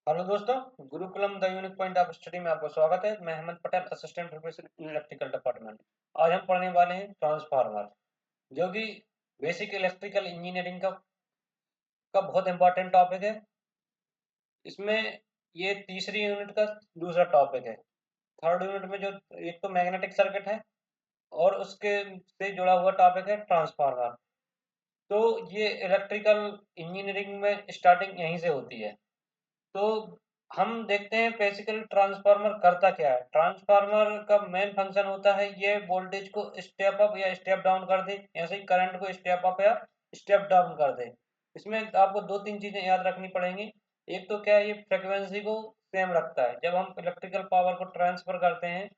Hello दोस्तों, Gurukulam the unique point of study में आपका स्वागत है। मैं Hemant Patel, assistant professor in electrical department. आज हम पढ़ने वाले हैं ट्रांसफार्मर, जो कि बेसिक इलेक्ट्रिकल इंजीनियरिंग का बहुत इंपॉर्टेंट टॉपिक है। इसमें ये तीसरी यूनिट का दूसरा टॉपिक है। थर्ड यूनिट में जो एक तो मैग्नेटिक सर्किट है और उसके से जुड़ा हुआ टॉपिक है ट्रांसफार्मर। तो ये इलेक्ट्रिकल इंजीनियरिंग में स्टार्टिंग यहीं से होती है। तो हम देखते हैं बेसिकली ट्रांसफार्मर करता क्या है। ट्रांसफार्मर का मेन फंक्शन होता है ये वोल्टेज को स्टेप अप या स्टेप डाउन कर दे, ऐसे ही करंट को स्टेप अप या स्टेप डाउन कर दे। इसमें आपको दो तीन चीजें याद रखनी पड़ेंगी। एक तो क्या है, ये फ्रिक्वेंसी को सेम रखता है। जब हम इलेक्ट्रिकल पावर को ट्रांसफर करते हैं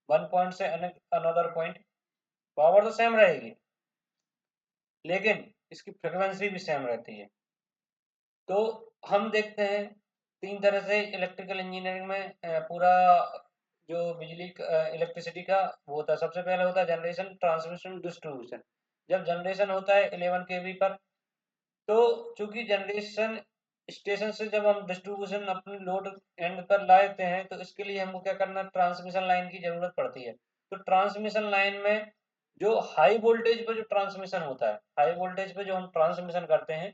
वन पॉइंट से अनदर पॉइंट, पावर तो सेम रहेगी लेकिन इसकी फ्रिक्वेंसी भी सेम रहती है। तो हम देखते हैं तीन तरह से इलेक्ट्रिकल इंजीनियरिंग में पूरा जो बिजली इलेक्ट्रिसिटी का वो होता है। सबसे पहले होता है जनरेशन, ट्रांसमिशन, डिस्ट्रीब्यूशन। जब जनरेशन होता है 11 केवी पर, तो चूंकि जनरेशन स्टेशन से जब हम डिस्ट्रीब्यूशन अपने लोड एंड पर लाते हैं, तो इसके लिए हमको क्या करना, ट्रांसमिशन लाइन की जरूरत पड़ती है। तो ट्रांसमिशन लाइन में जो हाई वोल्टेज पे जो ट्रांसमिशन होता है, हाई वोल्टेज पे जो हम ट्रांसमिशन करते हैं,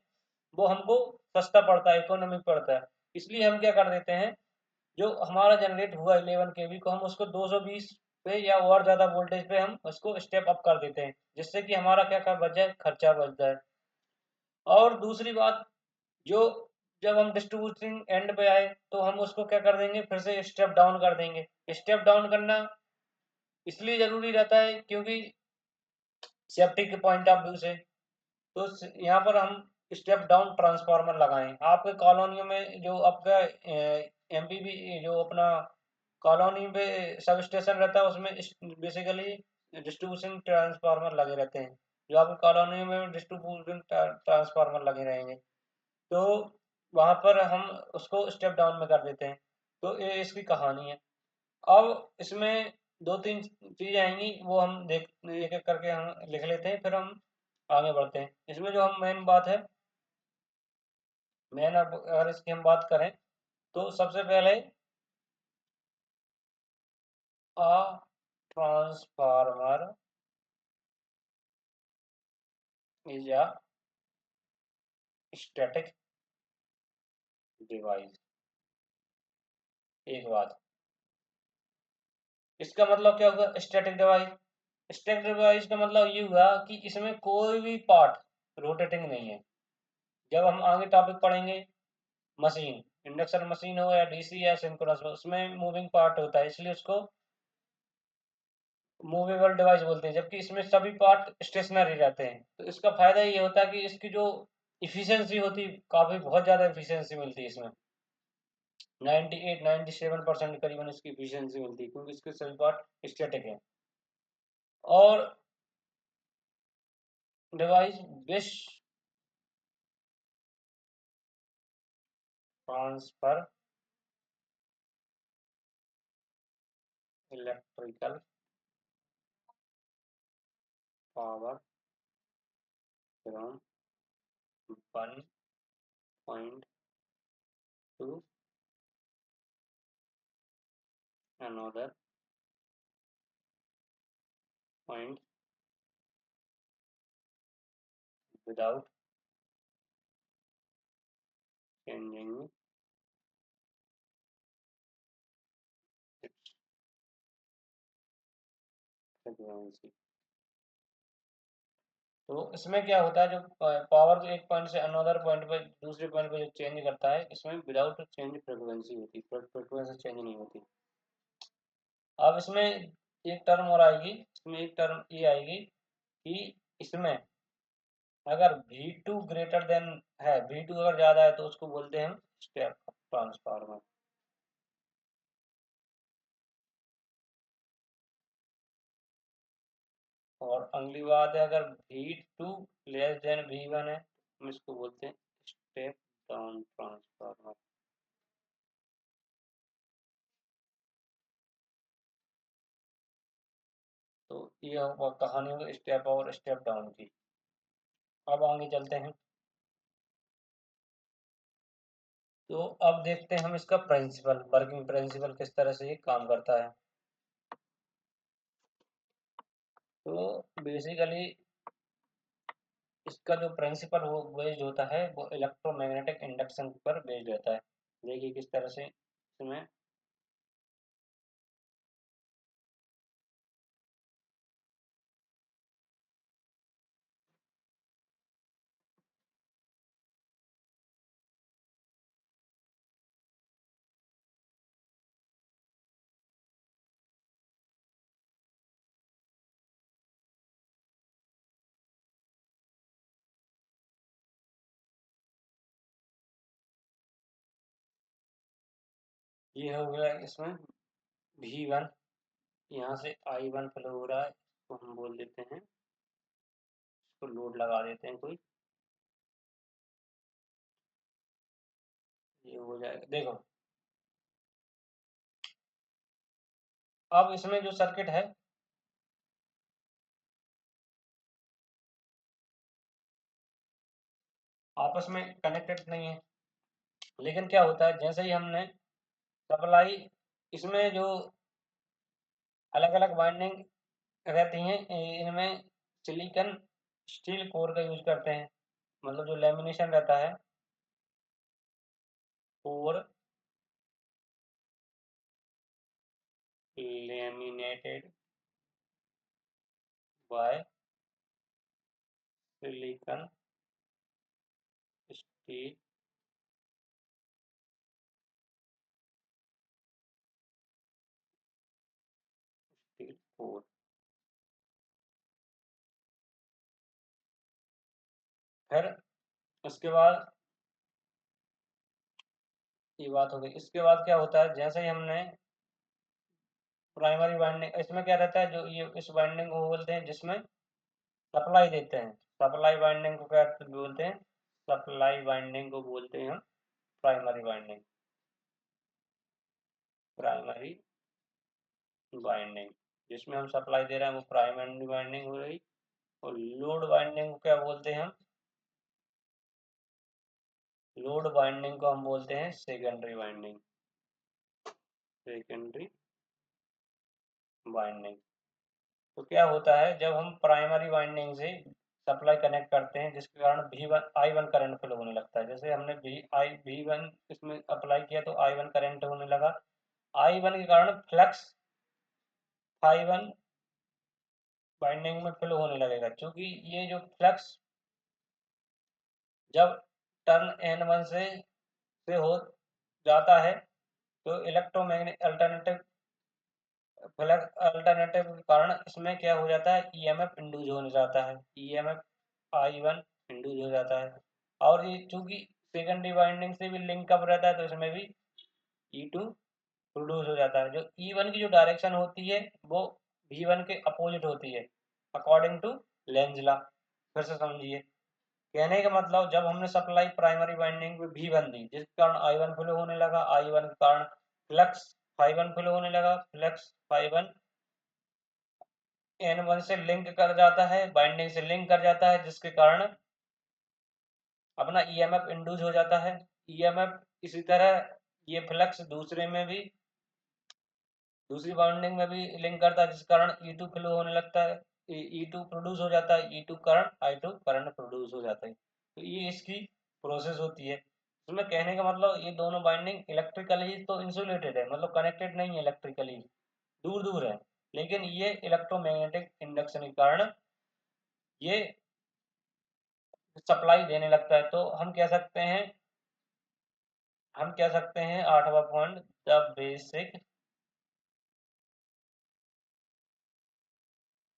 वो हमको सस्ता पड़ता है, इकोनॉमिक पड़ता है। इसलिए हम क्या कर देते हैं, जो हमारा जनरेट हुआ 11 केवी को हम उसको 220 पे या और ज़्यादा वोल्टेज पे हम उसको स्टेप अप कर देते हैं, जिससे कि हमारा क्या क्या बच जाए, खर्चा बच जाए। और दूसरी बात, जो जब हम डिस्ट्रीब्यूटिंग एंड पे आए तो हम उसको क्या कर देंगे, फिर से स्टेप डाउन कर देंगे। स्टेप डाउन करना इसलिए जरूरी रहता है क्योंकि सेफ्टी के पॉइंट ऑफ व्यू से। तो यहाँ पर हम स्टेप डाउन ट्रांसफार्मर लगाएं। आपके कॉलोनियों में जो आपका एमपीबी जो अपना कॉलोनी पे सब स्टेशन रहता है, उसमें बेसिकली डिस्ट्रीब्यूशन ट्रांसफार्मर लगे रहते हैं। जो आपकी कॉलोनी में डिस्ट्रीब्यूशन ट्रांसफार्मर लगे रहेंगे, तो वहाँ पर हम उसको स्टेप डाउन में कर देते हैं। तो ये इसकी कहानी है। अब इसमें दो तीन चीजें आएंगी, वो हम देख एक एक करके हम लिख लेते हैं, फिर हम आगे बढ़ते हैं। इसमें जो हम मेन बात है, मेन अब अगर इसकी हम बात करें, तो सबसे पहले a transformer is a static device. एक बात, इसका मतलब क्या होगा स्टैटिक डिवाइस। स्टैटिक डिवाइस का मतलब ये हुआ कि इसमें कोई भी पार्ट रोटेटिंग नहीं है। जब हम आगे टॉपिक पढ़ेंगे, मशीन, इंडक्शन मशीन हो या डीसी या सिंक्रोनस हो, उसमें मूविंग पार्ट होता है, इसलिए उसको मूवेबल डिवाइस बोलते हैं। जबकि इसमें सभी पार्ट स्टेशनरी रहते हैं। तो इसका फायदा ये होता है कि इसकी जो इफिशियंसी होती, काफी बहुत ज्यादा इफिशियंसी मिलती है इसमें। 98-97% करीबन इसकी इफिशियंसी मिलती है, क्योंकि इसके सभी पार्ट स्टैटिक है। और device wish transfer electrical power from one point two another point without changing its frequency। तो इसमें क्या होता है, जो पावर एक पॉइंट से अनदर पॉइंट पे, दूसरे पॉइंट पे जो चेंज करता है, इसमें विदाउट चेंज फ्रीक्वेंसी होती है, फ्रीक्वेंसी चेंज नहीं होती। अब इसमें एक टर्म और आएगी, इसमें एक टर्म ये आएगी कि इसमें अगर V2 ग्रेटर देन है, V2 अगर ज्यादा है, तो उसको बोलते हैं हम स्टेप ट्रांसफार्मर। और अगली बात है, अगर V2 लेस देन V1 है, हम इसको बोलते हैं स्टेप डाउन ट्रांसफार्मर। तो ये कहानी होगी स्टेप और स्टेप डाउन की। अब आगे चलते हैं। तो अब देखते हैं हम इसका प्रिंसिपल, वर्किंग प्रिंसिपल किस तरह से ये काम करता है। तो बेसिकली इसका जो प्रिंसिपल वो बेस्ड होता है वो इलेक्ट्रोमैग्नेटिक इंडक्शन पर बेस्ड रहता है। देखिए किस तरह से इसमें ये हो गया, इसमें V1, यहाँ से I1 फ्लो हो रहा है, इसको हम बोल देते हैं, इसको लोड लगा देते हैं कोई, ये हो जाएगा। देखो अब इसमें जो सर्किट है आपस में कनेक्टेड नहीं है, लेकिन क्या होता है जैसे ही हमने सप्लाई, इसमें जो अलग अलग वाइंडिंग रहती हैं, इनमें सिलिकॉन स्टील कोर का यूज करते हैं, मतलब जो लेमिनेशन रहता है core, laminated by silicon steel steel core. फिर उसके बाद ये बात हो गई, इसके बाद क्या होता है जैसे ही हमने प्राइमरी वाइंडिंग, इसमें क्या रहता है, जो ये इस वाइंडिंग को बोलते हैं जिसमें सप्लाई देते हैं, सप्लाई वाइंडिंग को क्या बोलते हैं, सप्लाई वाइंडिंग को बोलते हैं हम प्राइमरी वाइंडिंग, प्राइमरी वाइंडिंग जिसमें हम सप्लाई दे रहे हैं वो प्राइमरी वाइंडिंग हो रही। और लोड वाइंडिंग को क्या बोलते हैं हम, लोड वाइंडिंग को हम बोलते हैं सेकेंडरी वाइंडिंग, सेकेंडरी वाइंडिंग। तो क्या होता है जब हम प्राइमरी वाइंडिंग से सप्लाई कनेक्ट करते हैं जिसके कारण V1 I1 करंट फ्लो होने लगता है, जैसे हमने V1 इसमें अप्लाई किया तो I1 करंट होने लगा, I1 के कारण फ्लक्स I1 बाइंडिंग में फ्लो होने लगेगा, क्योंकि ये जो फ्लक्स जब टर्न N1 से हो जाता है तो इलेक्ट्रोमैग्नेटिक अल्टरनेटिव फ्लक्स अल्टरनेटिव के कारण इसमें क्या हो जाता है, ईएमएफ इंड्यूस होने जाता है, ईएमएफ I1 इंड्यूस हो जाता है। और ये चूंकि सेकेंडरी वाइंडिंग से भी लिंक अप रहता है तो इसमें भी E2 प्रोड्यूस हो जाता है। जो E1 की जो डायरेक्शन होती है वो V1 के अपोजिट होती है अकॉर्डिंग टू लेंज लॉ। फिर से समझिए, कहने का मतलब जब हमने सप्लाई प्राइमरी वाइंडिंग में V1 दी जिसके कारण I1 फ्लो होने लगा, I1 के कारण फ्लक्स Φ1 फ्लो होने लगा, फ्लक्स Φ1 N1 से लिंक कर जाता है, बाइंडिंग से लिंक कर जाता है जिसके कारण अपना ईएमएफ इंड्यूस हो जाता है। ईएमएफ इसी तरह ये फ्लक्स दूसरे में भी, दूसरी बाउंडिंग में भी लिंक करता है जिस कारण E2 फ्लो होने लगता है, E2 प्रोड्यूस हो जाता है, E2 current I2 current produce हो जाता है। तो ये इसकी प्रोसेस होती है। इसमें कहने का मतलब ये दोनों बाइंडिंग इलेक्ट्रिकली तो इंसुलेटेड है, मतलब कनेक्टेड नहीं है इलेक्ट्रिकली, दूर दूर है, लेकिन ये इलेक्ट्रोमैग्नेटिक इंडक्शन के कारण ये सप्लाई देने लगता है। तो हम कह सकते हैं 8वां point, the basic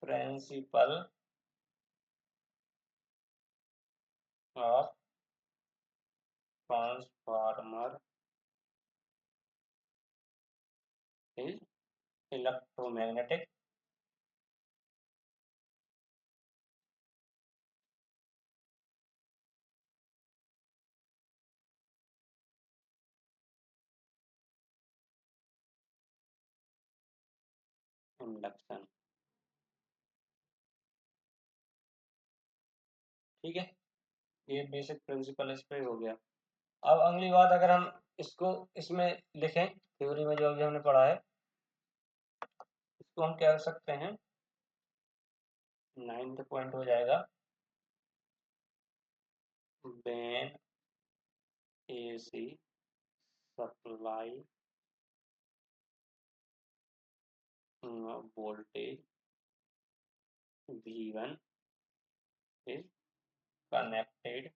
principle of transformer is electromagnetic induction. ठीक है, ये बेसिक प्रिंसिपल इस पे हो गया। अब अगली बात, अगर हम इसको इसमें लिखें थ्योरी में जो अभी हमने पढ़ा है, इसको हम क्या कर सकते हैं, 9th पॉइंट हो जाएगा, when AC supply voltage V1 is connected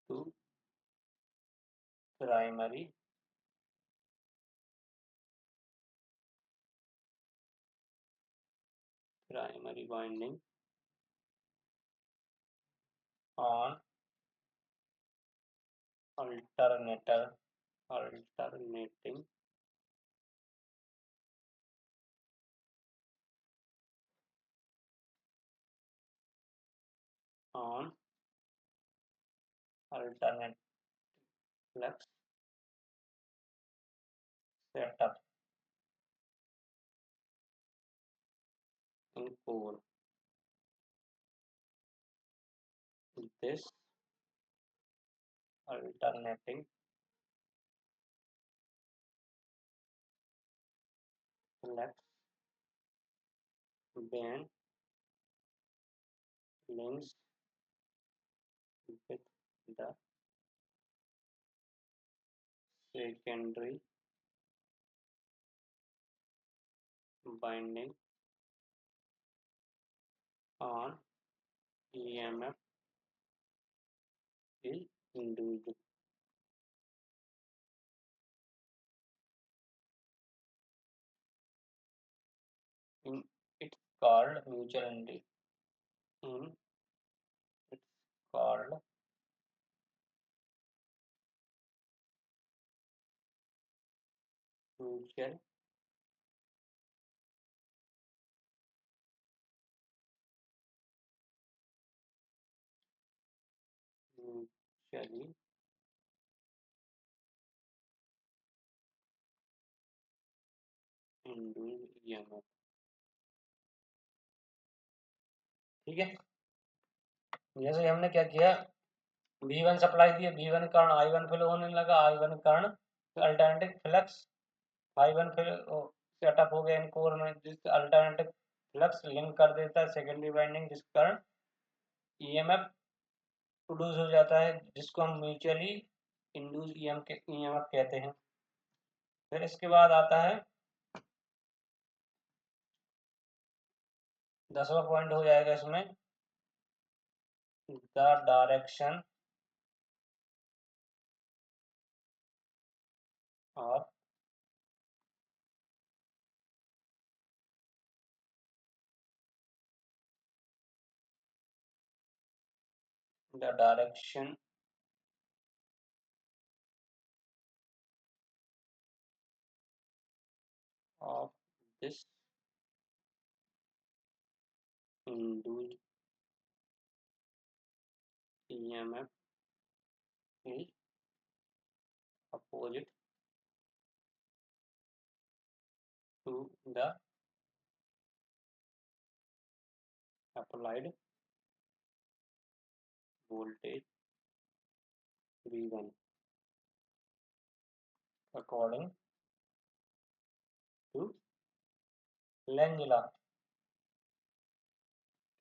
to primary winding on alternating on alternate flux setup in core. This alternating flux band links with the secondary binding on EMF is induced. In it's called mutual induced. In it's called mutual mutually induced EMF. ठीक है, जैसे हमने क्या किया, V1 supply दिया, V1 के कारण I1 flow होने लगा, I1 के कारण अल्टरनेटिंग फ्लक्स I1 फिर सेटअप हो गया इन कोर में, जिस अल्टरनेटिव फ्लक्स लिंक कर देता है सेकेंडरी वाइंडिंग, जिस कारण ईएमएफ प्रोड्यूस हो जाता है, जिसको हम म्यूचुअली इंड्यूस ईएमएफ कहते हैं। फिर इसके बाद आता है 10वां पॉइंट हो जाएगा इसमें, the direction of the direction of this induced EMF is opposite to the applied voltage V1 according to Lenz law.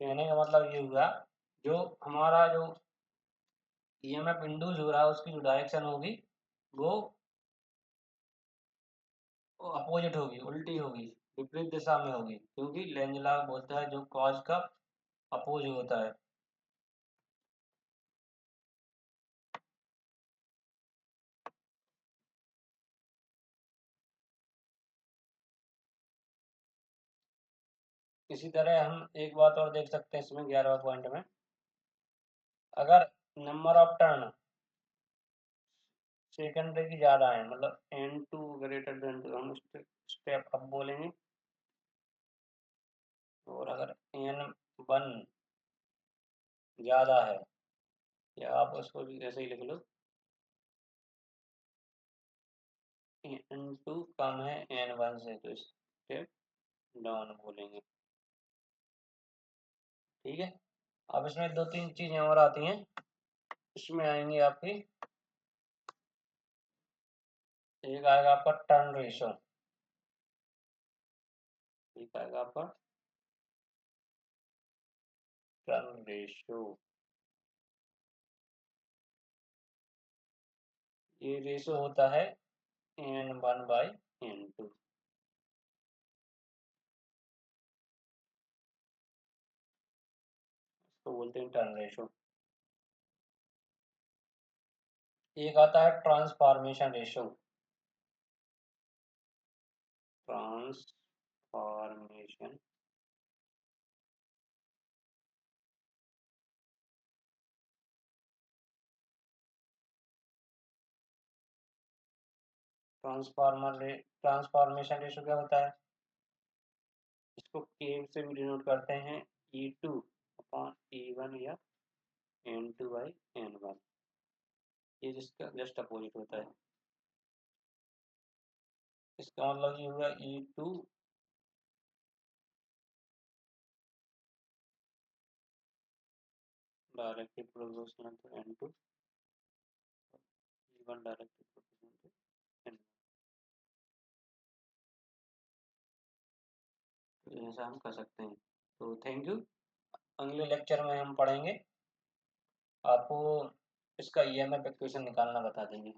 कहने का मतलब ये हुआ, जो हमारा जो ईएमएफ इंड्यूस हो रहा है उसकी जो डायरेक्शन होगी वो अपोजिट होगी, उल्टी होगी, विपरीत दिशा में होगी, क्योंकि लेंज लॉ बोलता है जो कॉज का अपोज होता है। इसी तरह हम एक बात और देख सकते हैं इसमें 11वां पॉइंट में, अगर नंबर ऑफ टर्न सेकेंडरी की ज्यादा है, मतलब N2 ग्रेटर देन 2, हम स्टेप अप बोलेंगे, और अगर N1 ज्यादा है, या आप उसको भी ऐसे ही लिख लो, N2 कम है N1 से, तो स्टेप डाउन बोलेंगे। ठीक है, अब इसमें 2-3 चीजें और आती हैं। इसमें आएंगे आपकी, एक आएगा आपका टर्न रेशो, एक आएगा आपका टर्न रेशो। ये रेशो होता है n1/n2। इसको बोलते हैं टर्न रेशो। एक आता है transformation ratio. Transformation transformation ratio क्या होता है? इसको के से भी डिनोट करते हैं, E2/E1 या n2/n1। ये जिसका जस्ट अपोजिट होता है। इसका मतलब ये हुआ E2 directly proportional to n2, E1 directly proportional to n1। तो ऐसा हम कर सकते हैं। तो थैंक यू। अगले लेक्चर में हम पढ़ेंगे, आपको इसका ईएमएफ इक्वेशन निकालना बता देंगे।